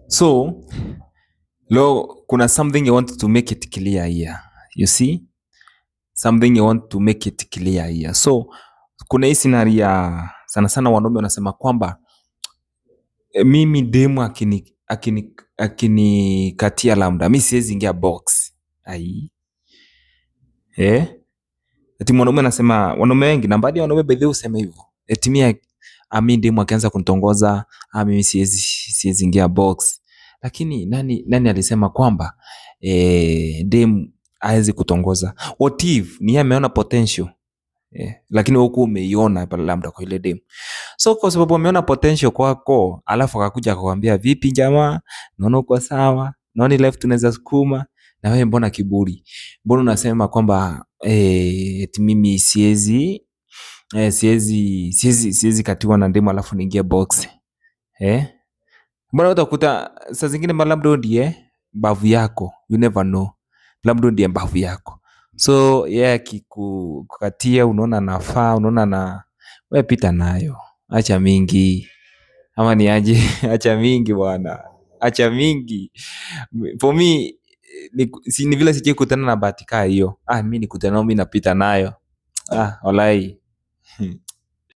So leo kuna something you want to make it clear here. You see? Something you want to make it clear here. So kuna hii scenario sana sana wanaume wanasema kwamba mimi demu akinikatia lambda mi siwezi ingia box. Ai. Eti mwanaume anasema, wanaume wengi na baadhi ya wanaume by the way husema hivyo. Eti mimi demu akianza kunitongoza, mimi siwezi ingia box. Lakini nani alisema kwamba demu hawezi kutongoza? What if ni yeye ameona potential? Lakini wewe umeiona labda kwa ile demu. So kwa sababu ameona potential kwako, alafu akakuja akakwambia, vipi jamaa, naona uko sawa, naona life tunaweza sukuma, na wewe mbona kiburi? Mbona unasema kwamba eti mimi siwezi katiwa na demu alafu niingie box? Mbona utakuta saa zingine labda ndiye mbavu yako, you never know, labda ndiye mbavu yako. So yeye akikukatia, unaona nafaa, unaona na wewe pita nayo, acha mingi. Ama ni aje? Acha mingi bwana, acha mingi. For me ni vile sije kutana na bahati kaa hiyo. Mimi nikutana nayo, mimi napita nayo. Walai.